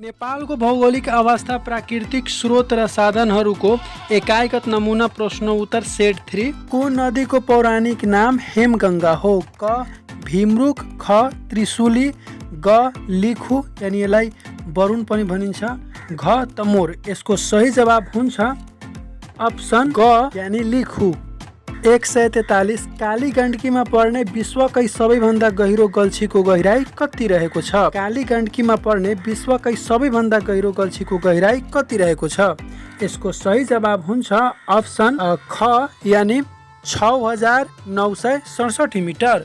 नेपालको भौगोलिक अवस्था, प्राकृतिक स्रोत र साधनहरूको एकाइगत नमुना प्रश्न उत्तर सेट 3। कुन नदीको पौराणिक नाम हेमगङ्गा हो? क भीमरुक, ख त्रिशुली, ग लिखु यानि यसलाई वरुण पनि भनिन्छ, घ तमोर। यसको सही जवाब हुन्छ अप्सन ग यानि लिखु। 143 काली गण्डकीमा पर्ने विश्वकै सबैभन्दा गहिरो गल्छीको गहिराई कति रहेको छ? काली गण्डकीमा पर्ने विश्वकै सबैभन्दा गहिरो गल्छीको गहिराई कति रहेको छ? यसको सही जवाब हुन्छ अप्सन ख यानि 6967 मिटर।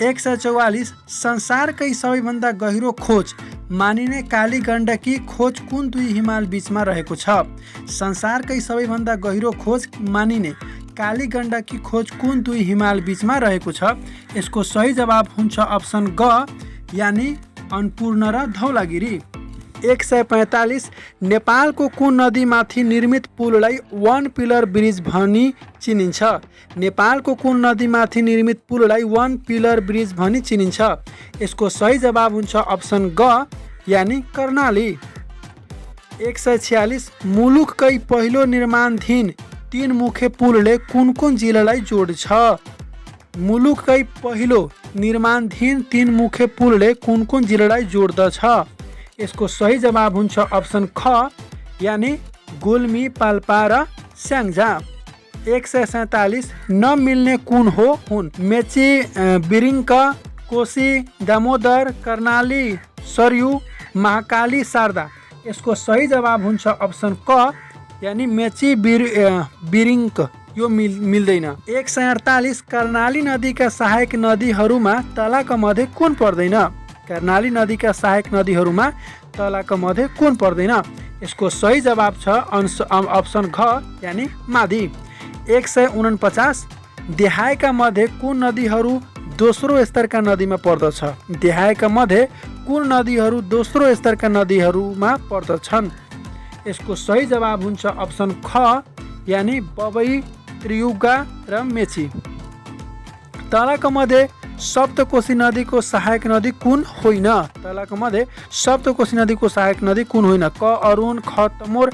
144 संसारकै सबैभन्दा गहिरो खोज मानिने काली गण्डकी खोज कुन दुई हिमाल बीचमा रहेको छ? संसारकै सबैभन्दा गहिरो खोज मानिने काली गण्डकी खोज कुन दुई हिमाल बीचमा रहेको छ? यसको सही जवाब हुन्छ अप्सन ग यानि अन्नपूर्ण र धौलागिरी। 145 नेपालको कुन नदीमाथि निर्मित पुललाई वन पिलर ब्रिज भनी चिनिन्छ? नेपालको कुन नदीमाथि निर्मित पुललाई वन पिलर ब्रिज भनी चिनिन्छ? यसको सही जवाब हुन्छ अप्सन ग यानि कर्णाली। 146 मुलुककै पहिलो निर्माणधीन 3 मुख्य पुलले कुन कुन जिल्लालाई जोड्छ? मुलुककै पहिलो निर्माणधीन 3 मुख्य पुलले कुन कुन जिल्लालाई जोड्दछ? यसको सही जवाब हुन्छ अप्सन ख यानि गुल्मी, पाल्पा र स्याङ्जा। 147 नमिल्ने कुन हो हुन्? मेची, बिरिङ्क, कोशी, दामोदर, कर्णाली, सरयू, महाकाली, शारदा। यसको सही जवाब हुन्छ अप्सन क यानि मेची, बिरिङ्क यो मिल्दैन। 148 कर्णाली नदीका सहायक नदीहरूमा तलाका मध्ये कुन पर्दैन? कर्णाली नदीका सहायक नदीहरूमा तलाका मध्ये कुन पर्दैन? यसको सही जवाब छ अप्सन घ यानि मादी। 149 देहायका मध्ये कुन नदीहरू दोस्रो स्तरका नदीमा पर्दछ? देहायका मध्ये कुन नदीहरू दोस्रो स्तरका नदीहरूमा पर्दछन्? यसको सही जवाब हुन्छ अप्सन ख यानि बबई, त्रियुगा र मेची। तलाका मध्ये सप्तकोशी नदीको सहायक नदी कुन होइन? तलाका मध्ये सप्तकोशी नदीको सहायक नदी कुन होइन? क अरुण, ख तमोर,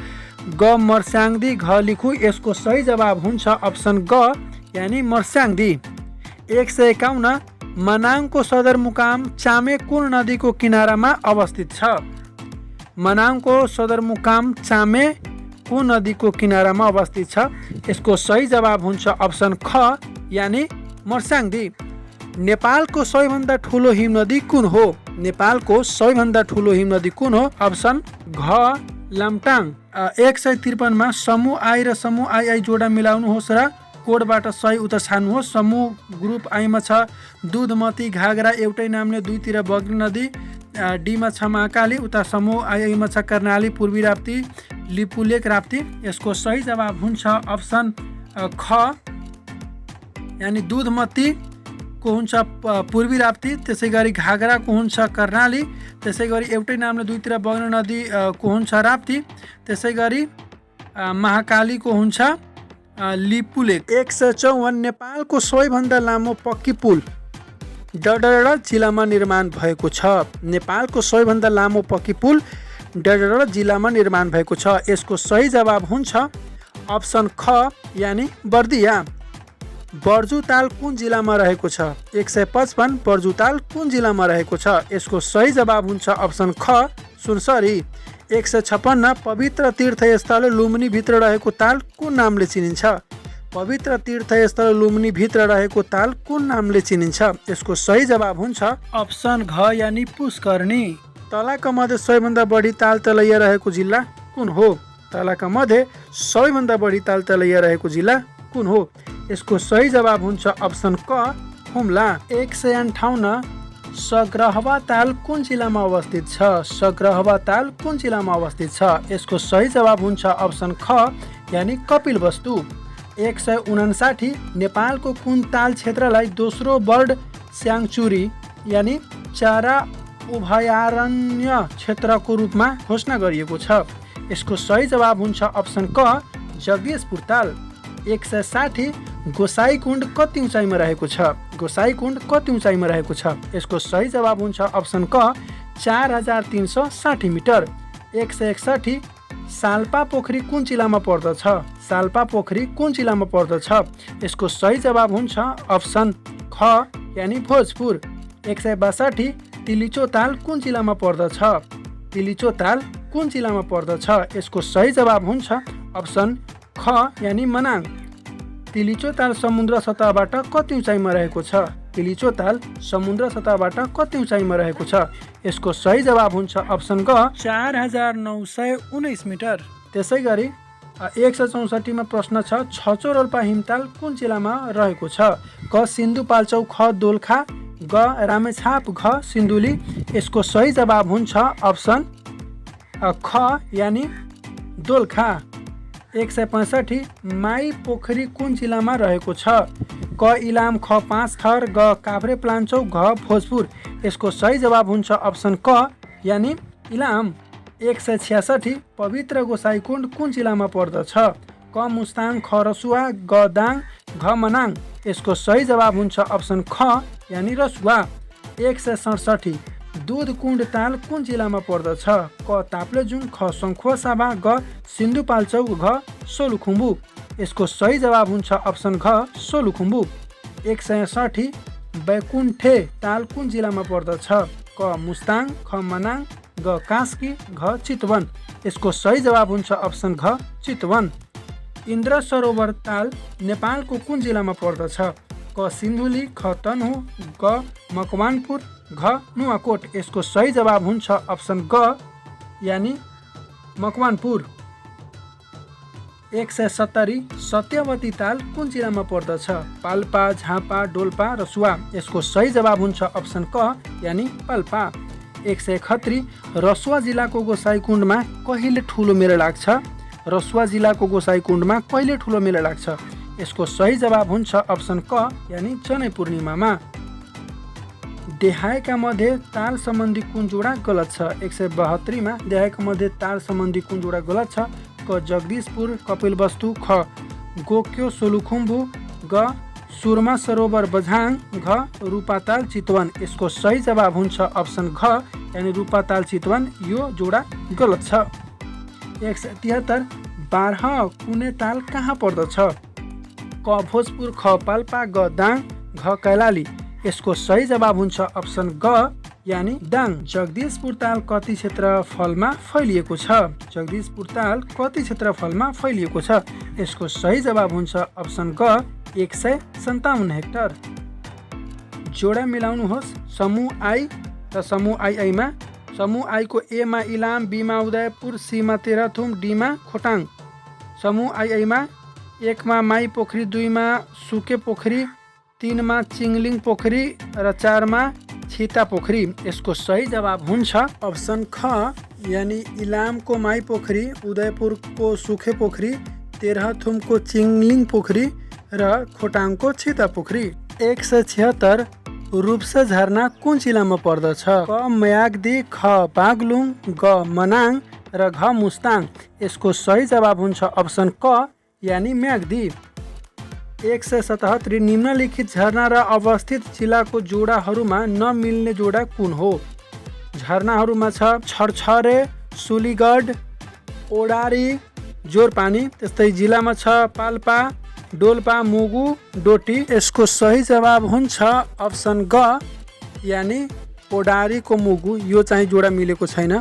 ग मर्स्याङ्दी, घ लिखु। यसको सही जवाब हुन्छ अप्सन ग यानि मर्स्याङ्दी। 151 मनाङको सदरमुकाम चामे कुन नदीको किनारामा अवस्थित छ? मनाङको सदरमुकाम चामे कुन नदीको किनारामा अवस्थित छ? यसको सही जवाब हुन्छ अप्सन ख यानि मर्स्याङ्दी। नेपालको सबैभन्दा ठुलो हिमनदी कुन हो? नेपालको सबैभन्दा ठुलो हिमनदी कुन हो? अप्सन घ लामटाङ। 153 मा समूह आई र समूह आई जोडा मिलाउनुहोस् र कोडबाट सही उत्तर छान्नुहोस्। समूह ग्रुप आईमा छ दुधमती, घागरा एउटै नामले दुईतिर बग्ने नदी, डीमा छ महाकाली, उता समूह आईमा छ कर्णाली, पूर्वी राप्ती, लिपुलेक राप्ती। यसको सही जवाब हुन्छ अप्सन ख यानि दुधमती को हुन्छ पूर्वी राप्ती, त्यसै गरी घागराको हुन्छ कर्णाली, त्यसै गरी एउटै नामले दुईतिर बग्ने नदी को हुन्छ राप्ती, त्यसै गरी महाकालीको हुन्छ लिपुलेक। 154 नेपालको सबैभन्दा लामो पक्की पुल डडेलधुरा जिल्लामा निर्माण भएको छ? नेपालको सबैभन्दा लामो पक्की पुल डडेलधुरा जिल्लामा निर्माण भएको छ। यसको सही जवाब हुन्छ अप्सन ख यानि बर्दिया। बर्जुताल कुन जिल्लामा रहेको छ? 155 बर्जुताल कुन जिल्लामा रहेको छ? यसको सही जवाब हुन्छ अप्सन ख सुनसरी। 156 पवित्र तीर्थस्थल लुम्बिनी भित्र रहेको ताल कुन नामले चिनिन्छ? पवित्र तीर्थस्थल लुम्बिनी भित्र रहेको ताल कुन नामले चिनिन्छ? यसको सही जवाब हुन्छ अप्सन घ यानि पुष्करणी। तलाका मध्ये सबैभन्दा बढी ताल तलैया रहेको जिल्ला कुन हो? तलाका मध्ये सबैभन्दा बढी ताल तलैया रहेको जिल्ला कुन हो? यसको सही जवाब हुन्छ अप्सन क हुम्ला। 158 सग्रहवा ताल कुन जिल्लामा अवस्थित छ? सग्रहवा ताल कुन जिल्लामा अवस्थित छ? यसको सही जवाब हुन्छ अप्सन ख यानि कपिलवस्तु। 159 नेपालको कुन ताल क्षेत्रलाई दोस्रो बर्ड स्याङ्चुरी यानि चरा अभयारण्य क्षेत्रको रूपमा घोषणा गरिएको छ? यसको सही जवाब हुन्छ अप्सन क जगदीशपुर ताल। 160 गोसाईकुण्ड कति उचाइमा रहेको छ? गोसाईकुण्ड कति उचाइमा रहेको छ? यसको सही जवाब हुन्छ अप्सन क 4360 मिटर। 161 साल्पा पोखरी कुन जिल्लामा पर्दछ? साल्पा पोखरी कुन जिल्लामा पर्दछ? यसको सही जवाब हुन्छ अप्सन ख यानि भोजपुर। 162 तिलिचो ताल कुन जिल्लामा पर्दछ? तिलिचो ताल कुन जिल्लामा पर्दछ? यसको सही जवाब हुन्छ अप्सन ख यानि मनाङ। तिलिचो ताल समुद्र सतहबाट कति उचाइमा रहेको छ? तिलिचो ताल समुद्र सतहबाट कति उचाइमा रहेको छ? यसको सही जवाब हुन्छ अप्सन ग 4919 मिटर। त्यसै गरी 164 मा प्रश्न छ छचो रोल्पा हिमताल कुन जिल्लामा रहेको छ? क सिन्धुपाल्चोक, ख दोलखा, ग रामेछाप, घ सिन्धुली। यसको सही जवाब हुन्छ अप्सन ख यानि दोलखा। 165 माई पोखरी कुन जिल्लामा रहेको छ? क इलाम, ख पाँचथर, ग काभ्रेपलाञ्चोक, घ भोजपुर। यसको सही जवाब हुन्छ अप्सन क यानि इलाम। 166 पवित्र गोसाइकुण्ड कुन जिल्लामा पर्दछ? क मुस्ताङ, ख रसुवा, ग दाङ, घ मनाङ। यसको सही जवाब हुन्छ अप्सन ख यानि रसुवा। 167 दुध कुण्ड ताल कुन जिल्लामा पर्दछ? क ताप्लेजुङ, ख सङ्खुवासभा, ग सिन्धुपाल्चोक, घ सोलुखुम्बु। यसको सही जवाब हुन्छ अप्सन घ सोलुखुम्बु। 167 बैकुण्ठे ताल कुन जिल्लामा पर्दछ? क मुस्ताङ, ख मनाङ, ग कास्की, घ चितवन। यसको सही जवाब हुन्छ अप्सन घ चितवन। इन्द्र सरोवर ताल नेपालको कुन जिल्लामा पर्दछ? क सिन्धुली, ख तनहुँ, ग मकवानपुर, घ नुवाकोट। यसको सही जवाब हुन्छ अप्सन ग यानि मकवानपुर। 170 सत्यवती ताल कुन जिल्लामा पर्दछ? पाल्पा, झापा, डोल्पा, रसुवा। यसको सही जवाब हुन्छ अप्सन क यानि पाल्पा। 171 रसुवा जिल्लाको गोसाइकुण्डमा कहिले ठुलो मेला लाग्छ? रसुवा जिल्लाको गोसाइकुण्डमा कहिले ठुलो मेला लाग्छ? यसको सही जवाब हुन्छ अप्सन क यानि जनै पूर्णिमामा। देहायका मध्ये ताल सम्बन्धी कुन जोडा गलत छ? 172 मा देहायका मध्ये ताल सम्बन्धी कुन जोडा गलत छ? क जगदीशपुर कपिलवस्तु, ख गोक्यो सोलुखुम्बु, ग सुरमा सरोवर बझाङ, घ रूपाताल चितवन। यसको सही जवाब हुन्छ अप्सन घ यानि रूपाताल चितवन। यो जोडा गलत छ। 173 बाह्र कुने ताल कहाँ पर्दछ? क भोजपुर, ख पाल्पा, ग दाङ, घ कैलाली। यसको सही जवाब हुन्छ अप्सन ग यानि दाङ। जगदीशपुर ताल कति क्षेत्रफलमा फैलिएको छ? जगदीशपुर ताल कति क्षेत्रफलमा फैलिएको छ? यसको सही जवाब हुन्छ अप्सन ग 157 हेक्टर। जोडा मिलाउनुहोस् समूह आई र समूह आई मा। समूह आई को ए मा इलाम, बी मा उदयपुर, सी मा तेह्रथुम, डी मा खोटाङ। समूह आई मा 1 मा माई पोखरी, 2 मा सुके पोखरी, 3 मा चिङलिङ पोखरी र 4 मा छिता पोखरी। यसको सही जवाब हुन्छ अप्सन ख यानि इलामको माई पोखरी, उदयपुरको सुखे पोखरी, तेह्रथुमको चिङलिङ पोखरी र खोटाङको छिता पोखरी। 176 रूप्सा झरना कुन जिल्लामा पर्दछ? क म्याग्दी, ख बागलुङ, ग मनाङ र घ मुस्ताङ। यसको सही जवाब हुन्छ अप्सन क यानि म्याग्दी। 177 निम्नलिखित झरना र अवस्थित जिल्लाको जोडाहरूमा नमिल्ने जोडा कुन हो? झरनाहरूमा छ छरछरे, सुलीगढ, ओडारी, जोरपानी। त्यस्तै जिल्लामा छ पाल्पा, डोल्पा, मुगु, डोटी। यसको सही जवाब हुन्छ अप्सन ग यानि ओडारीको मुगु। यो चाहिँ जोडा मिलेको छैन।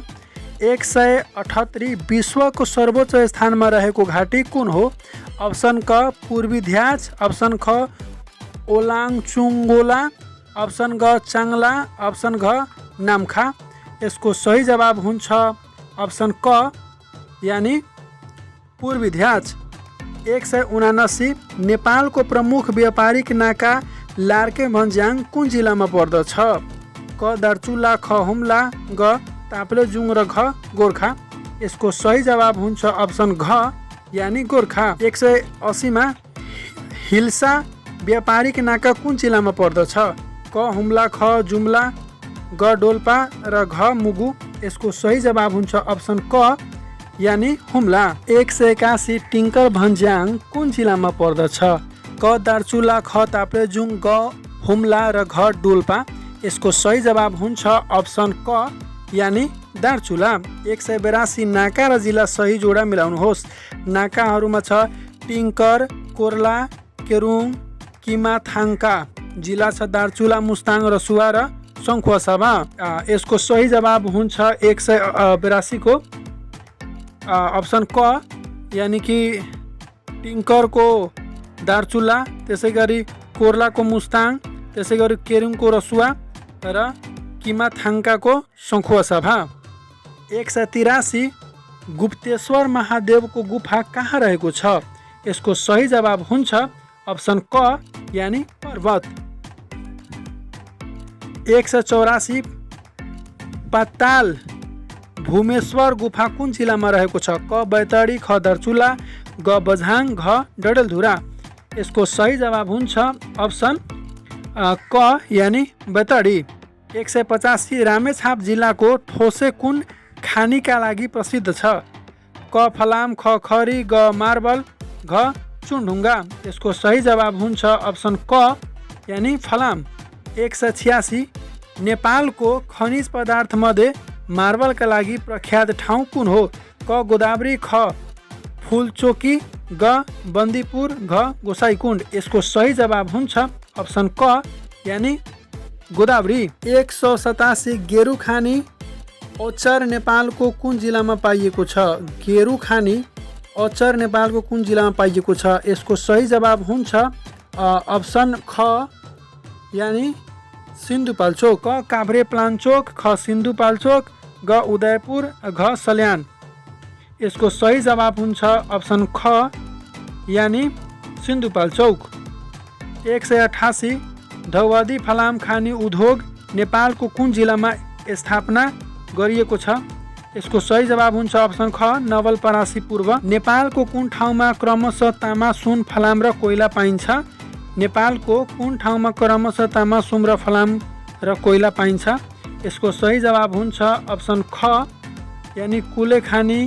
178 विश्वको सर्वोच्च स्थानमा रहेको घाटी कुन हो? अप्सन क पूर्वी ध्याज, अप्सन ख ओलाङचुङ्गोला, अप्सन ग चाङला, अप्सन घ नाम्खा। यसको सही जवाब हुन्छ अप्सन क यानि पूर्वी ध्याज। 179 नेपालको प्रमुख व्यापारिक नाका लार्के भन्ज्याङ कुन जिल्लामा पर्दछ? क दार्चुला, ख हुम्ला, ग ताप्लेजुङ र घ गोर्खा। यसको सही जवाब हुन्छ अप्सन घ यानि गोर्खा। 180 मा हिल्सा व्यापारिक नाका कुन जिल्लामा पर्दछ? क हुम्ला, ख जुम्ला, ग डोल्पा र घ मुगु। यसको सही जवाब हुन्छ अप्सन क यानि हुम्ला। 181 टिङ्कर भन्ज्याङ कुन जिल्लामा पर्दछ? क दार्चुला, ख ताप्लेजुङ, ग हुम्ला र घ डोल्पा। यसको सही जवाब हुन्छ अप्सन क यानि दार्चुला। 182 नाका र जिल्ला सही जोडा मिलाउनुहोस्। नाकाहरूमा छ टिङ्कर, कोर्ला, केरुङ, किमाथाङ्का। जिल्ला छ दार्चुला, मुस्ताङ, रसुवा र सङ्खुवासभा। यसको सही जवाब हुन्छ 182 को अप्सन क, यानि कि टिङ्करको दार्चुला, त्यसै गरी कोर्लाको मुस्ताङ, त्यसै गरी केरुङको रसुवा र किमाथाङ्काको सङ्खुवासभा। 183 गुप्तेश्वर महादेवको गुफा कहाँ रहेको छ? यसको सही जवाब हुन्छ अप्सन क, यानि पर्वत। 184 पाताल भूमेश्वर गुफा कुन जिल्लामा रहेको छ? क बैतडी, ख दार्चुला, ग बझाङ, घ डडेलधुरा। यसको सही जवाब हुन्छ अप्सन क, यानि बैतडी। 185 रामेछाप जिल्लाको ठोसे कुन खानीका लागि प्रसिद्ध छ? क फलाम, ख खरी, ग मार्बल, घ चुनढुङ्गा। यसको सही जवाब हुन्छ अप्सन क, यानि फलाम। 186 नेपालको खनिज पदार्थ मध्ये मार्बलका लागि प्रख्यात ठाउँ कुन हो? क गोदावरी, ख फुलचोकी, ग बन्दीपुर, घ गोसाइकुण्ड। यसको सही जवाब हुन्छ अप्सन क, यानि गोदावरी। 187 गेरुखानी ओचर नेपालको कुन जिल्लामा पाइएको छ? गेरुखानी ओचर नेपालको कुन जिल्लामा पाइएको छ? यसको सही जवाब हुन्छ अप्सन ख, यानि सिन्धुपाल्चोक। क काभ्रे प्लान्चोक, ख सिन्धुपाल्चोक, ग उदयपुर, घ सल्यान। यसको सही जवाब हुन्छ अप्सन ख, यानि सिन्धुपाल्चोक। 188 धौवदी फलाम खानी उद्योग नेपालको कुन जिल्लामा स्थापना गरिएको छ? यसको सही जवाब हुन्छ अप्सन ख, नवलपरासी पूर्व। नेपालको कुन ठाउँमा क्रमशः तामा, सुन, फलाम र कोइला पाइन्छ? नेपालको कुन ठाउँमा क्रमशः तामा, सुन र फलाम र कोइला पाइन्छ? यसको सही जवाब हुन्छ अप्सन ख, यानि कुलेखानी,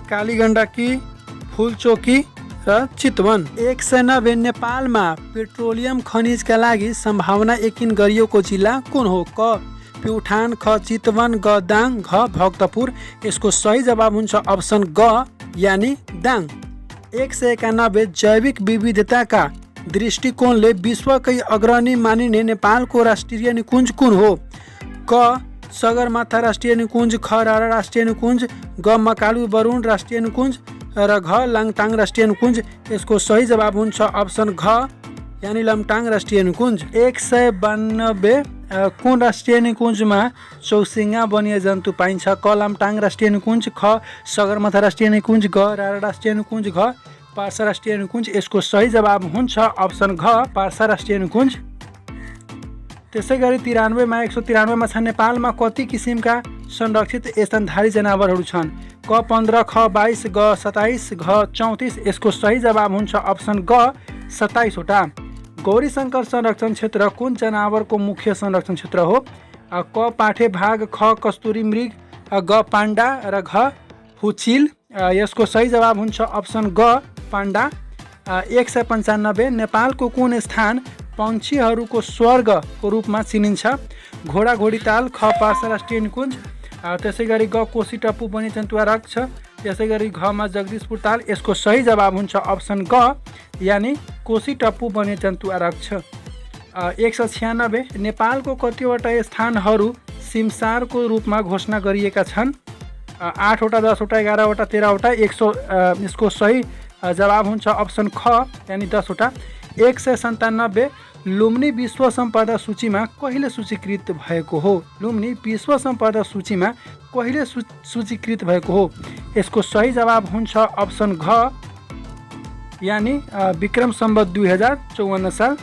कालीगण्डकी, फुलचोकी र चितवन। 190 नेपालमा पेट्रोलियम खनिजका लागि सम्भावना यकिन गरिएको जिल्ला कुन हो? क प्युठान, ख चितवन, ग दाङ, घ भक्तपुर। यसको सही जवाब हुन्छ अप्सन ग, यानि दाङ। 191 जैविक विविधताका दृष्टिकोणले विश्वकै अग्रणी मानिने नेपालको राष्ट्रिय निकुञ्ज कुन हो? क सगरमाथा राष्ट्रिय निकुञ्ज, ख रारा राष्ट्रिय निकुञ्ज, ग मकालु बरुण राष्ट्रिय निकुञ्ज र घ लाङटाङ राष्ट्रिय निकुञ्ज। यसको सही जवाब हुन्छ अप्सन घ, यानि लामटाङ राष्ट्रिय निकुञ्ज। 192 कुन राष्ट्रिय निकुञ्जमा चौसिङ्गा वन्य जन्तु पाइन्छ? क लामटाङ राष्ट्रिय निकुञ्ज, ख सगरमाथा राष्ट्रिय निकुञ्ज, ग रारा राष्ट्रिय निकुञ्ज, घ पार्सा राष्ट्रिय निकुञ्ज। यसको सही जवाब हुन्छ अप्सन घ, पार्सा राष्ट्रिय निकुञ्ज। त्यसै गरी 193 छ नेपालमा कति किसिमका संरक्षित स्तनधारी जनावरहरू छन्? क 15, ख 22, ग 27, घ 34। यसको सही जवाब हुन्छ अप्सन ग, 27 वटा। गौरीशङ्कर संरक्षण क्षेत्र कुन जनावरको मुख्य संरक्षण क्षेत्र हो? क पाठे भाग, ख कस्तुरी मृग, ग पाण्डा र घ हुचिल। यसको सही जवाब हुन्छ अप्सन ग, पाण्डा। 195 नेपालको कुन स्थान पक्षीहरूको स्वर्गको रूपमा चिनिन्छ? घोडा घोडीताल, ख पार्सा राष्ट्रिय निकुञ्ज, त्यसै गरी ग कोशी टप्पु वन्यजन्तु आरक्ष छ, त्यसै गरी घमा जगदीशपुर ताल। यसको सही जवाब हुन्छ अप्सन ग, यानि कोशी टप्पु वन्यजन्तु आरक्ष छ। 196 नेपालको कतिवटा स्थानहरू सिमसारको रूपमा घोषणा गरिएका छन्? 8 वटा, 10 वटा, 11 वटा, 13 वटा। यसको सही जवाब हुन्छ अप्सन ख, यानि 10 वटा। 197 लुम्नी विश्व सम्पदा सूचीमा कहिले सूचीकृत भएको हो? लुम्नी विश्व सम्पदा सूचीमा कहिले सूचीकृत भएको हो? यसको सही जवाब हुन्छ अप्सन घ, यानि विक्रम सम्वत 2054 साल।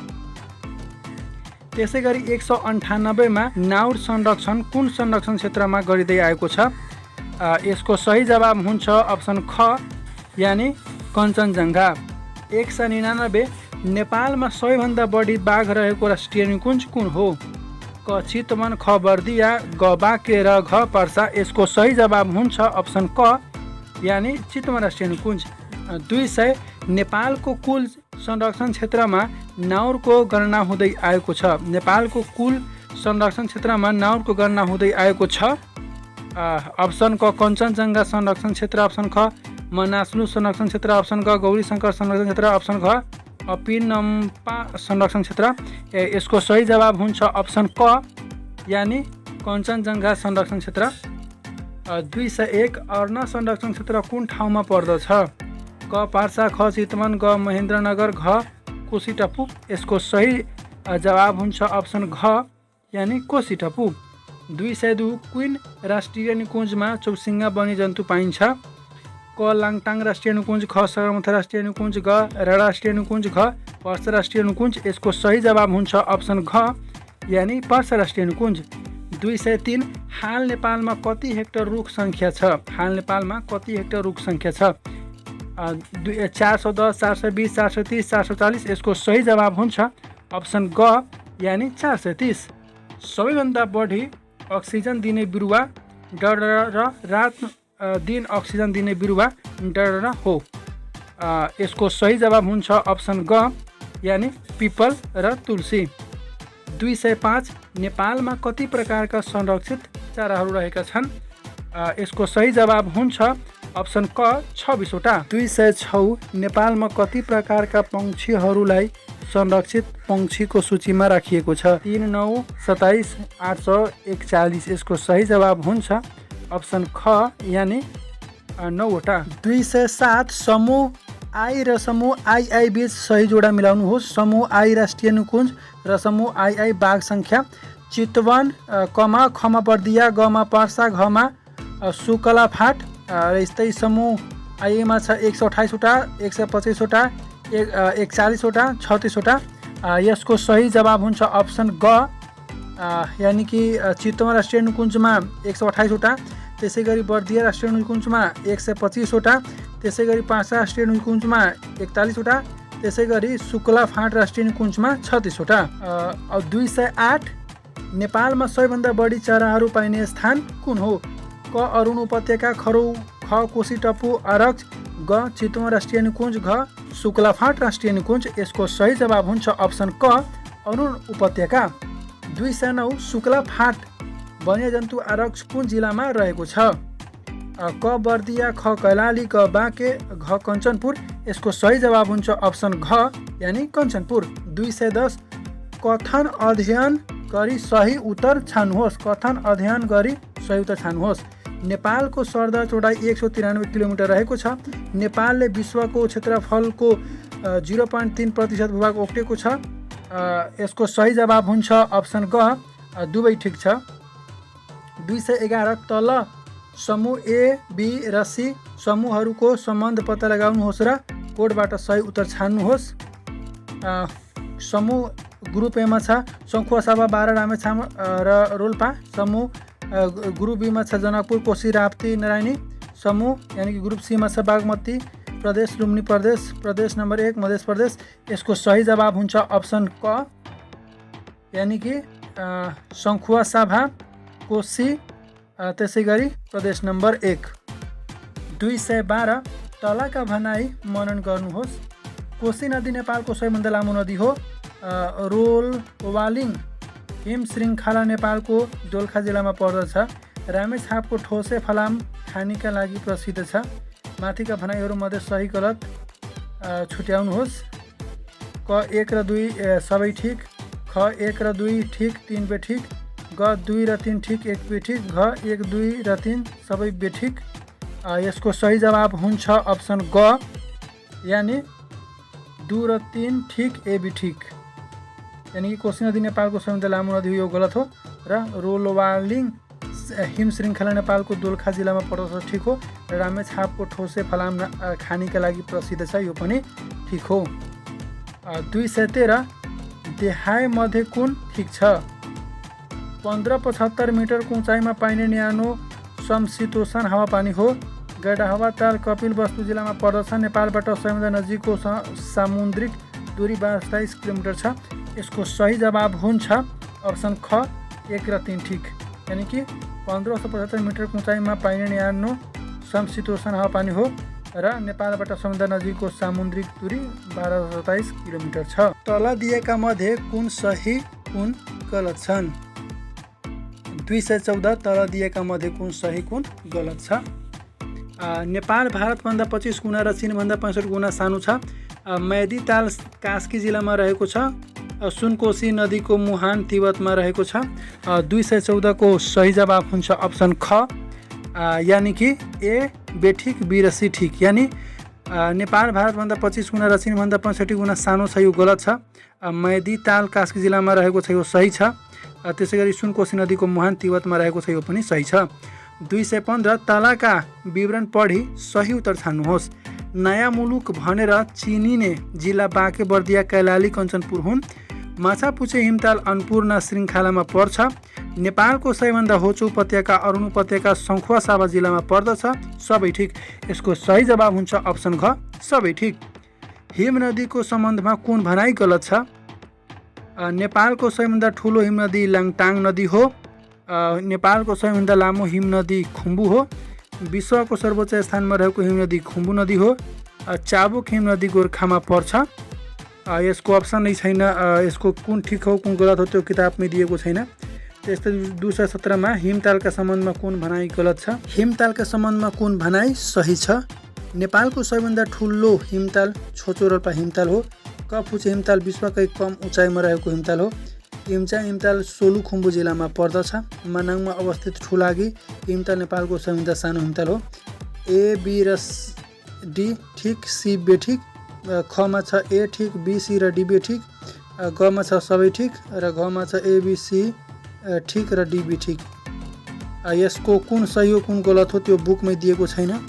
त्यसै गरी 198 मा नाउर संरक्षण कुन संरक्षण क्षेत्रमा गरिँदै आएको छ? यसको सही जवाब हुन्छ अप्सन ख, यानि कञ्चनजङ्घा। 199 नेपालमा सबैभन्दा बढी बाघ रहेको राष्ट्रिय निकुञ्ज कुन हो? क चितवन, ख बर्दिया, ग बाँके र घ पर्सा। यसको सही जवाब हुन्छ अप्सन क, यानि चितवन राष्ट्रिय निकुञ्ज। 200 नेपालको कुल संरक्षण क्षेत्रमा नाउरको गणना हुँदै आएको छ? नेपालको कुल संरक्षण क्षेत्रमा नाउरको गणना हुँदै आएको छ अप्सन क कञ्चनजङ्घा संरक्षण क्षेत्र, अप्सन ख मनास्लु संरक्षण क्षेत्र, अप्सन ग गौरी शङ्कर संरक्षण क्षेत्र, अप्सन घ अपिनम्पा संरक्षण क्षेत्र। यसको सही जवाब हुन्छ अप्सन क यानि कञ्चनजङ्घा संरक्षण क्षेत्र। 201 अर्ना संरक्षण क्षेत्र कुन ठाउँमा पर्दछ? क पार्सा, ख चितवन, ग महेन्द्रनगर, घ कोसीटपु। यसको सही जवाब हुन्छ अप्सन घ यानि कोसीटपु। 202 क्विन राष्ट्रिय निकुञ्जमा चौसिङ्गा वन्यजन्तु पाइन्छ? क लाङटाङ राष्ट्रिय निकुञ्ज, ख सगरमाथा राष्ट्रिय निकुञ्ज, ग राणा राष्ट्रिय निकुञ्ज, घ पर्सा राष्ट्रिय निकुञ्ज। यसको सही जवाब हुन्छ अप्सन घ यानि पर्सा राष्ट्रिय निकुञ्ज। 203 हाल नेपालमा कति हेक्टर रुख सङ्ख्या छ? हाल नेपालमा कति हेक्टर रुख सङ्ख्या छ? 410, 420, 430, 440। यसको सही जवाब हुन्छ अप्सन ग यानि 430। सबैभन्दा बढी अक्सिजन दिने बिरुवा डडरा र रात दिन अक्सिजन दिने बिरुवा डडरा हो। यसको सही जवाब हुन्छ अप्सन ग यानि पिपल र तुलसी। 205 नेपालमा कति प्रकारका संरक्षित चराहरू रहेका छन्? यसको सही जवाब हुन्छ अप्सन क 26 वटा। 206 नेपालमा कति प्रकारका पक्षीहरूलाई संरक्षित पक्षीको सूचीमा राखिएको छ? 3, 9, 27, 841। यसको सही जवाब हुन्छ अप्सन ख यानि 9 वटा। 207 समूह आई र समूह आई बीच सही जोडा मिलाउनुहोस्। समूह आई राष्ट्रिय निकुञ्ज र समूह आई बाघ सङ्ख्या। चितवन, कमा खमा बर्दिया, गमा पर्सा, घमा सुकलाफाट र यस्तै समूह आईमा छ 128 वटा, 125 वटा, 41 वटा, 36 वटा। यसको सही जवाब हुन्छ अप्सन ग यानि कि चितवन राष्ट्रिय निकुञ्जमा 128 वटा, त्यसै गरी बर्दिया राष्ट्रिय निकुञ्जमा 125 वटा, त्यसै गरी पर्सा राष्ट्रिय निकुञ्जमा 41 वटा, त्यसै गरी सुकलाफाट राष्ट्रिय निकुञ्जमा 36 वटा। 208 नेपालमा सबैभन्दा बढी चराहरू पाइने स्थान कुन हो? क अरुण उपत्यका, ख कोसीटपु आरक्ष, ग चितवन राष्ट्रिय निकुञ्ज, घ सुकलाफाट राष्ट्रिय निकुञ्ज। यसको सही जवाब हुन्छ अप्सन क अरुण उपत्यका। 209 सुकलाफाट वन्यजन्तु आरक्ष कुन जिल्लामा रहेको छ? क बर्दिया, ख कैलाली, ग बाँके, घ कञ्चनपुर। यसको सही जवाब हुन्छ अप्सन घ यानि कञ्चनपुर। 210 कथन अध्ययन गरी सही उत्तर छान्नुहोस्। कथन अध्ययन गरी सही उत्तर छान्नुहोस्। नेपालको सरदर चौडाइ 193 किलोमिटर रहेको छ। नेपालले विश्वको क्षेत्रफलको 0.3% भूभाग ओगटेको छ। यसको सही जवाब हुन्छ अप्सन ग दुवै ठिक छ। 211 तल समूह ए, बी र सी समूहहरूको सम्बन्ध पत्ता लगाउनुहोस् र कोडबाट सही उत्तर छान्नुहोस्। समूह ग्रुप एमा छ सङ्खुवासभा, बारा, रामेछाप र रोल्पा। समूह ग्रुप बीमा छ जनकपुर, कोशी, राप्ती, नारायणी। समूह यानि कि ग्रुप सीमा छ बागमती प्रदेश, लुम्बिनी प्रदेश, प्रदेश नम्बर 1 मध्य प्रदेश। यसको सही जवाब हुन्छ अप्सन क यानि कि सङ्खुवासभा, कोशी, त्यसै गरी प्रदेश नम्बर 1। 212 तलका भनाइ मनन गर्नुहोस्। कोशी नदी नेपालको सबैभन्दा लामो नदी हो। रोलवालिङ हिम श्रृङ्खला नेपालको दोलखा जिल्लामा पर्दछ। रामेछापको ठोसे फलाम खानीका लागि प्रसिद्ध छ। माथिका भनाइहरू मध्ये सही गलत छुट्याउनुहोस्। क 1 र 2 सबै ठिक, ख 1 र 2 ठिक, 3 बे ठिक, ग 2 र 3 ठिक, 1 बे ठिक, घ 1, 2 र 3 सबै बे ठिक। यसको सही जवाब हुन्छ अप्सन ग यानि 2 र 3 ठिक, ए बी ठिक। यानि कि कोशी नदी नेपालको सबैभन्दा लामो नदी हो, यो गलत हो। र रोलवालिङ हिम श्रृङ्खला नेपालको दोलखा जिल्लामा पर्दछ, ठिक हो। र रामेछापको ठोसे फलाम खानीका लागि प्रसिद्ध छ, यो पनि ठिक हो। 213 देहाय मध्ये कुन ठिक छ? 1575 मिटरको उचाइमा पाइने न्यानो समशीतोष्ण हावापानी हो। गैंडाहवा ताल कपिलवस्तु जिल्लामा पर्दछ। नेपालबाट सबैभन्दा नजिकको सामुद्रिक दूरी 27 किलोमिटर छ। यसको सही जवाब हुन्छ अप्सन ख 1 र 3 ठिक। यानि कि 1575 मिटरको उचाइमा पाइने न्यानो समशीतोष्ण हावापानी हो र नेपालबाट सबैभन्दा नजिकको सामुद्रिक दूरी 1227 किलोमिटर छ। तल दिएका मध्ये कुन सही कुन गलत छन्? 214 तल दिएका मध्ये कुन सही कुन गलत छ। नेपाल भारतभन्दा 25 गुणा र चीनभन्दा 65 गुणा सानो छ। मैदी ताल कास्की जिल्लामा रहेको छ। सुनकोशी नदीको मुहान तिब्बतमा रहेको छ। 214 को सही जवाब हुन्छ अप्सन ख, यानी कि ए बेठिक बी र सी ठिक। यानी नेपाल भारतभन्दा 25 गुणा र चीनभन्दा 65 गुणा सानो छ, यो गलत छ। मैदी ताल कास्की जिल्लामा रहेको छ, यो सही छ। त्यसै गरी सुनकोशी नदीको मुहान तिब्बतमा रहेको छ, यो पनि सही छ। 215 तलका विवरण पढी सही उत्तर छान्नुहोस्। नयाँ मुलुक भनेर चिनिने जिल्ला बाँके बर्दिया कैलाली कञ्चनपुर हुन्। माछापुच्छे हिमताल अन्नपूर्ण श्रृङ्खलामा पर्छ। नेपालको सबैभन्दा होचो उपत्यका अरुण उपत्यका सङ्खुवा साभा जिल्लामा पर्दछ। सबै ठिक। यसको सही जवाब हुन्छ अप्सन घ, सबै ठिक। हिम नदीको सम्बन्धमा कुन भनाइ गलत छ। नेपालको सबैभन्दा ठुलो हिमनदी लाङटाङ नदी हो। नेपालको सबैभन्दा लामो हिमनदी खुम्बु हो। विश्वको सर्वोच्च स्थानमा रहेको हिमनदी खुम्बु नदी हो। चाबुक हिमनदी गोर्खामा पर्छ। यसको अप्सन नै छैन, यसको कुन ठिक हो कुन गलत हो त्यो किताबमै दिएको छैन। त्यस्तै 217 मा हिमतालका सम्बन्धमा कुन भनाइ गलत छ। हिमतालका सम्बन्धमा कुन भनाइ सही छ। नेपालको सबैभन्दा ठुलो हिमताल छोचो रोल्पा हिमताल हो। कपुच्छे हिमताल विश्वकै कम उचाइमा रहेको हिमताल हो। इम्चा हिमताल सोलुखुम्बु जिल्लामा पर्दछ। मनाङमा अवस्थित ठुलागी हिमताल नेपालको सबैभन्दा सानो हिमताल हो। ए बी र डी ठिक, सी बेठिक। खमा छ ए ठिक, बी सी र डी बेठिक। गमा छ सबै ठिक र घमा छ ए बी सी ठिक र डी बी ठिक। यसको कुन सही हो कुन गलत हो त्यो बुकमै दिएको छैन।